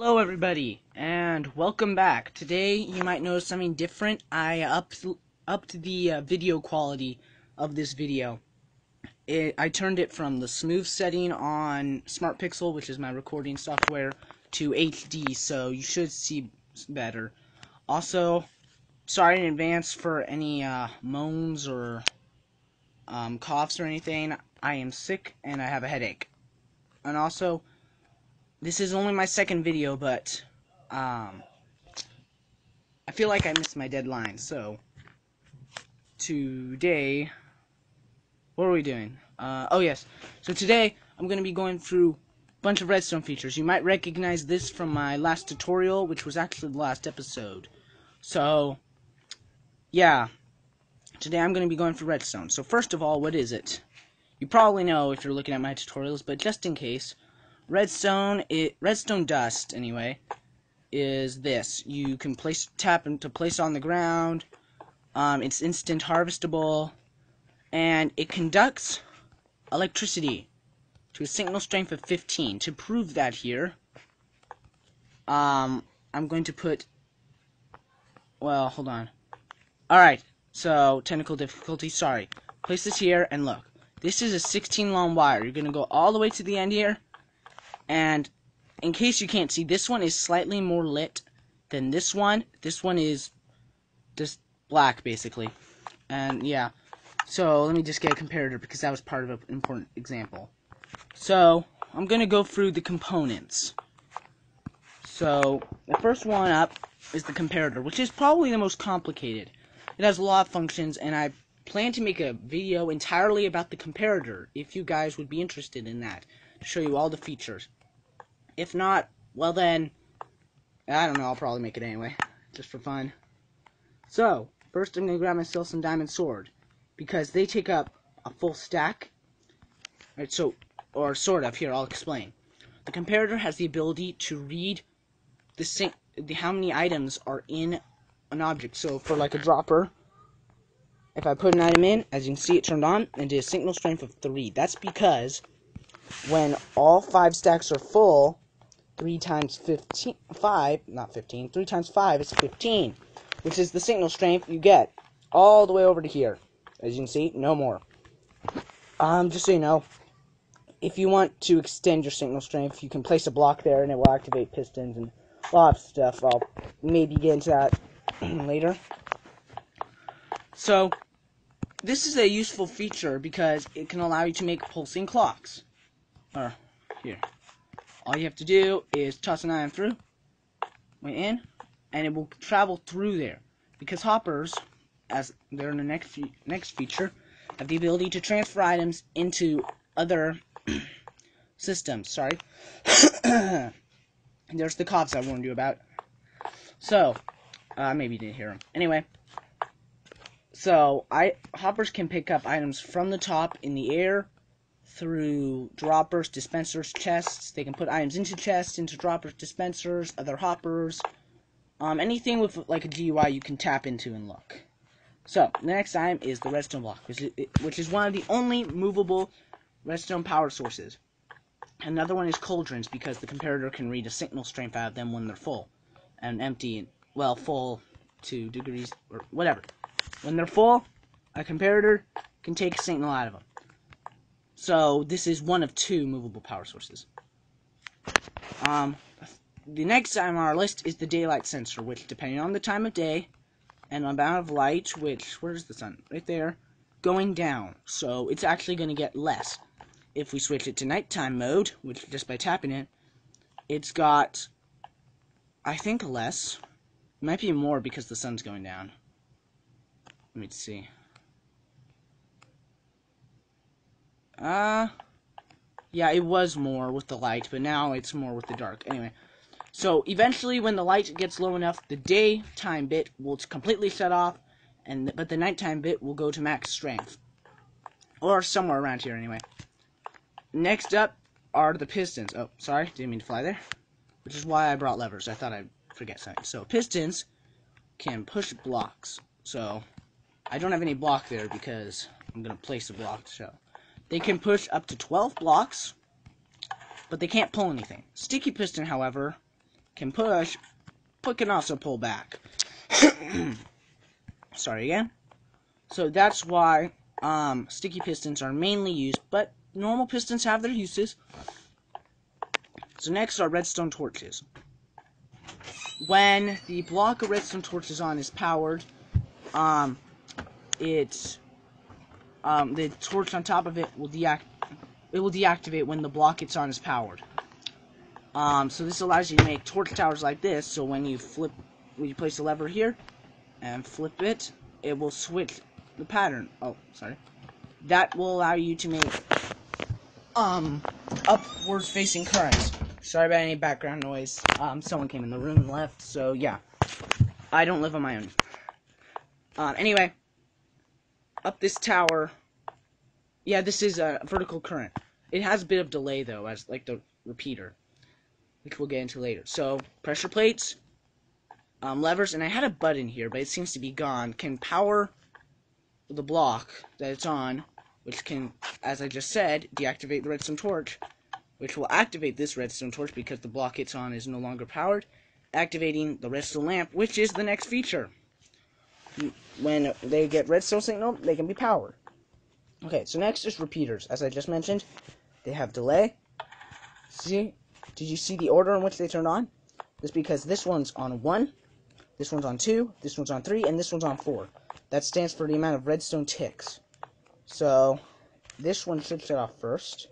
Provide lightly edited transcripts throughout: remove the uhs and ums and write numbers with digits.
Hello everybody, and welcome back. Today you might notice something different. I upped the video quality of this video. I turned it from the smooth setting on Smart Pixel, which is my recording software, to HD, so you should see better. Also, sorry in advance for any moans or coughs or anything. I am sick and I have a headache. And also, this is only my second video, but I feel like I missed my deadline. So today, what are we doing? Oh yes. So today I'm going to be going through a bunch of redstone features. You might recognize this from my last tutorial, which was actually the last episode. So yeah, today I'm going to be going through redstone. So first of all, what is it? You probably know if you're looking at my tutorials, but just in case. Redstone dust, anyway, is this. You can tap to place on the ground. It's instant harvestable, and it conducts electricity to a signal strength of 15. To prove that here, I'm going to put. Well, hold on. All right. So technical difficulty. Sorry. Place this here, and look. This is a 16 long wire. You're gonna go all the way to the end here. And in case you can't see, this one is slightly more lit than this one. This one is just black, basically. And yeah, so let me just get a comparator because that was part of an important example. So I'm going to go through the components. So the first one up is the comparator, which is probably the most complicated. It has a lot of functions, and I plan to make a video entirely about the comparator, if you guys would be interested in that, to show you all the features. If not, well then, I don't know, I'll probably make it anyway, just for fun. So, first I'm going to grab myself some diamond sword, because they take up a full stack. Right, so, or sort of, here, I'll explain. The comparator has the ability to read how many items are in an object. So, for like a dropper, if I put an item in, as you can see it turned on, and did a signal strength of 3. That's because when all 5 stacks are full, 3 times 15, 5, not 15, 3 times 5 is 15, which is the signal strength you get all the way over to here. As you can see, no more. Just so you know, if you want to extend your signal strength, you can place a block there and it will activate pistons and a lot of stuff. I'll maybe get into that later. So, this is a useful feature because it can allow you to make pulsing clocks. Here. All you have to do is toss an item through, went in, and it will travel through there. Because hoppers, as they're in the next feature, have the ability to transfer items into other systems. Sorry. There's the coughs I warned you about. So, maybe you didn't hear them. Anyway, so hoppers can pick up items from the top in the air, through droppers, dispensers, chests. They can put items into chests, into droppers, dispensers, other hoppers. Anything with like a GUI you can tap into and look. So, the next item is the redstone block, which is one of the only movable redstone power sources. Another one is cauldrons, because the comparator can read a signal strength out of them when they're full. And empty, well, full to degrees, or whatever. When they're full, a comparator can take a signal out of them. So, this is one of 2 movable power sources. The next item on our list is the daylight sensor, which, depending on the time of day and the amount of light, where's the sun? Right there, going down. So, it's actually going to get less. If we switch it to nighttime mode, which just by tapping it, it's got, I think, less. It might be more because the sun's going down. Let me see. Yeah, it was more with the light, but now it's more with the dark. Anyway, so eventually when the light gets low enough, the daytime bit will completely shut off, but the nighttime bit will go to max strength. Or somewhere around here, anyway. Next up are the pistons. Oh, sorry, didn't mean to fly there. Which is why I brought levers. I thought I'd forget something. So, pistons can push blocks. So, I don't have any block there because I'm going to place a block to show. They can push up to 12 blocks, but they can't pull anything. Sticky piston, however, can push, but can also pull back. Sorry again. So that's why sticky pistons are mainly used, but normal pistons have their uses. So next are redstone torches. When the block of redstone torches on is powered, the torch on top of it will deactivate when the block it's on is powered. So this allows you to make torch towers like this. So when you place a lever here and flip it, it will switch the pattern. Oh, sorry. That will allow you to make upwards facing currents. Sorry about any background noise. Someone came in the room and left, so yeah. I don't live on my own. Anyway, up this tower. Yeah, this is a vertical current. It has a bit of delay though, as like the repeater, which we'll get into later. So pressure plates, levers, and I had a button here, but it seems to be gone. Can power the block that it's on, which can, as I just said, deactivate the redstone torch, which will activate this redstone torch because the block it's on is no longer powered, activating the redstone lamp, which is the next feature. When they get redstone signal, they can be powered. Okay, so next is repeaters. As I just mentioned, they have delay. See? Did you see the order in which they turn on? It's because this one's on 1, this one's on 2, this one's on 3, and this one's on 4. That stands for the amount of redstone ticks. So, this one should shut off first.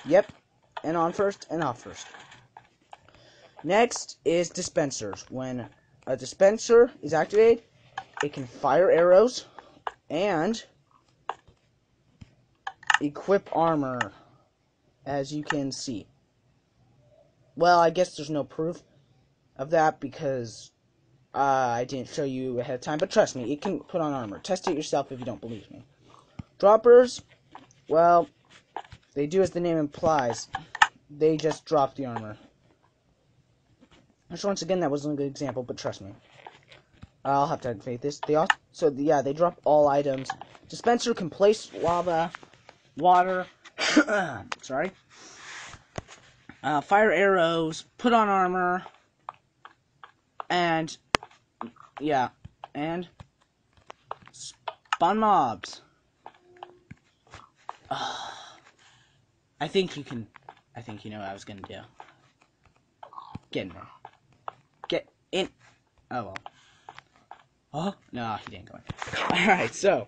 Yep, and on first, and off first. Next is dispensers. When a dispenser is activated, it can fire arrows and equip armor, as you can see. Well, I guess there's no proof of that because I didn't show you ahead of time, but trust me, it can put on armor. Test it yourself if you don't believe me. Droppers, well, they do as the name implies. They just drop the armor. Which, once again, that wasn't a good example, but trust me. I'll have to activate this. They drop all items. Dispenser can place lava, water, sorry, fire arrows, put on armor, and, yeah, and spawn mobs. I think you know what I was gonna do. Get in there. Get in. Oh, well. Oh, no, he didn't go in. Alright, so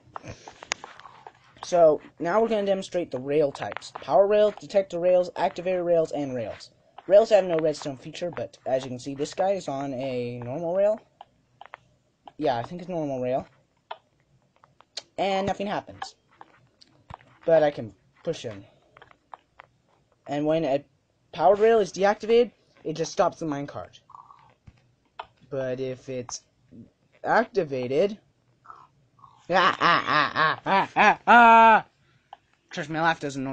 now we're going to demonstrate the rail types. Power rail, detector rails, activator rails, and rails. Rails have no redstone feature, but as you can see, this guy is on a normal rail. Yeah, I think it's normal rail. And nothing happens. But I can push him. And when a powered rail is deactivated, it just stops the minecart. But if it's activated, trust me, my laugh doesn't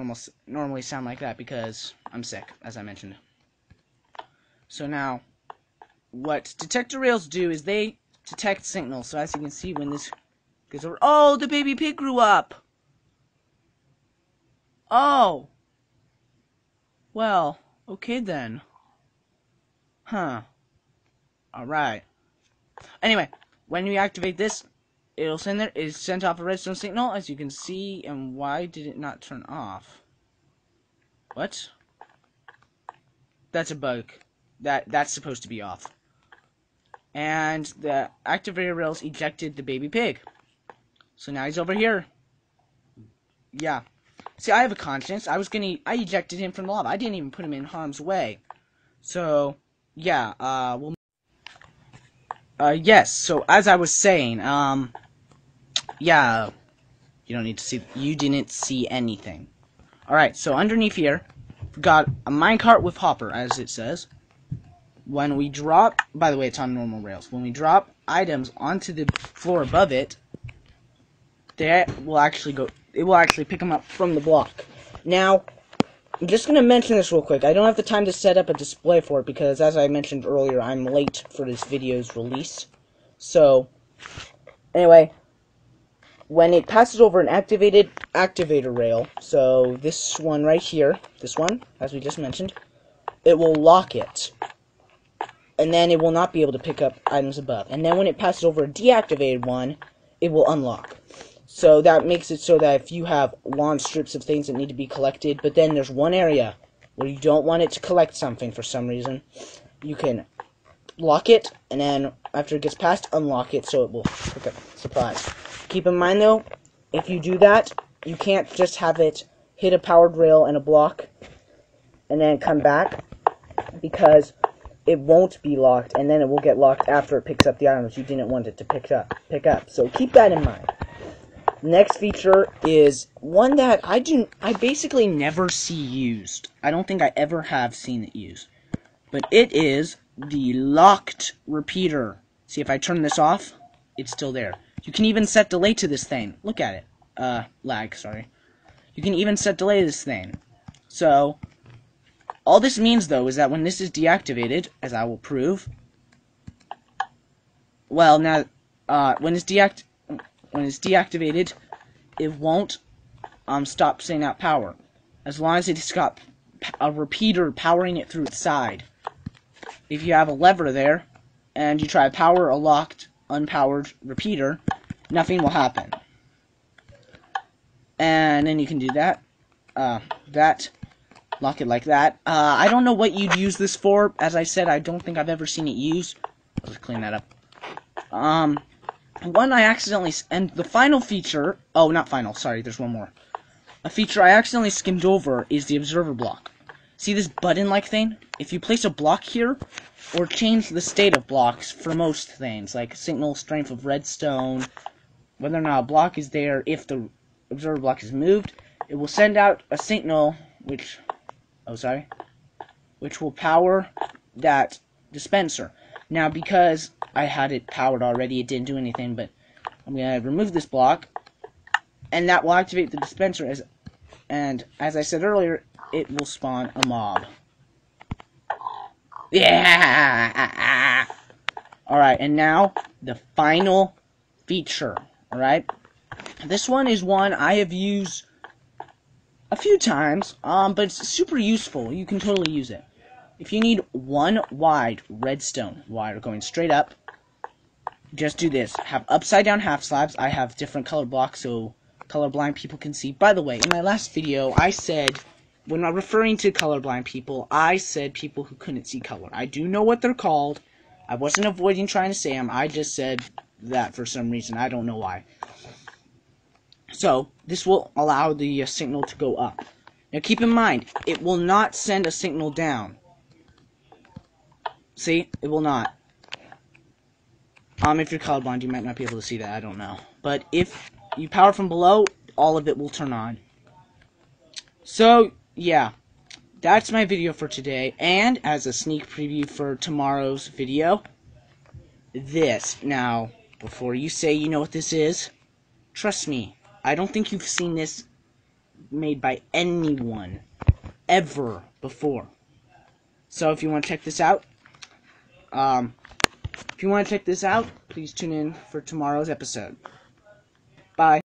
normally sound like that because I'm sick, as I mentioned. So now, what detector rails do is they detect signals. So as you can see, when this goes over, oh, the baby pig grew up. Oh, well, okay then. Huh. Alright. Anyway, when you activate this, it'll send there. It sent off a redstone signal, as you can see. And why did it not turn off? What? That's a bug. That's supposed to be off. And the activator rails ejected the baby pig. So now he's over here. Yeah. See, I have a conscience. I ejected him from the lava. I didn't even put him in harm's way. So, yeah, yes, so as I was saying, yeah, you didn't see anything. Alright, so underneath here, we've got a minecart with hopper, as it says. When we drop, by the way, it's on normal rails. When we drop items onto the floor above it, it will actually pick them up from the block. Now, I'm just going to mention this real quick. I don't have the time to set up a display for it because, as I mentioned earlier, I'm late for this video's release. So, anyway, when it passes over an activated activator rail, so this one right here, this one, as we just mentioned, it will lock it. and then it will not be able to pick up items above. And then when it passes over a deactivated one, it will unlock. So that makes it so that if you have long strips of things that need to be collected, but then there's one area where you don't want it to collect something for some reason, you can lock it, and then after it gets past, unlock it so it will pick up supplies. Keep in mind though, if you do that, you can't just have it hit a powered rail and a block and then come back, because it won't be locked, and then it will get locked after it picks up the items you didn't want it to pick up. So keep that in mind. Next feature is one that I basically never see used. I don't think I ever have seen it used. But it is the locked repeater. See, if I turn this off, it's still there. You can even set delay to this thing. Look at it. Lag, sorry. You can even set delay to this thing. So, all this means, though, is that when this is deactivated, as I will prove, well, now, when it's deactivated, it won't stop sending out power, as long as it's got a repeater powering it through its side. If you have a lever there, and you try to power a locked, unpowered repeater, nothing will happen. And then you can do that. Lock it like that. I don't know what you'd use this for. As I said, I don't think I've ever seen it used. I'll just clean that up. One I accidentally, and the final feature, oh, not final, sorry, there's one more. A feature I accidentally skimmed over is the observer block. See this button-like thing? If you place a block here, or change the state of blocks for most things, like signal strength of redstone, whether or not a block is there, if the observer block is moved, it will send out a signal, which will power that dispenser. Now, because I had it powered already, it didn't do anything, but I'm going to remove this block, and that will activate the dispenser, and as I said earlier, it will spawn a mob. Yeah! Alright, and now, the final feature, alright? This one is one I have used a few times, but it's super useful. You can totally use it. If you need one wide redstone wire going straight up, just do this. Have upside down half slabs. I have different color blocks so colorblind people can see. By the way, in my last video, I said, when I'm referring to colorblind people, I said people who couldn't see color. I do know what they're called. I wasn't avoiding trying to say them. I just said that for some reason. I don't know why. So, this will allow the signal to go up. Now keep in mind, it will not send a signal down. See? It will not. If you're colorblind, you might not be able to see that. I don't know. But if you power from below, all of it will turn on. So, yeah. That's my video for today. And, as a sneak preview for tomorrow's video, this. Now, before you say you know what this is, trust me, I don't think you've seen this made by anyone ever before. So if you want to check this out, please tune in for tomorrow's episode. Bye.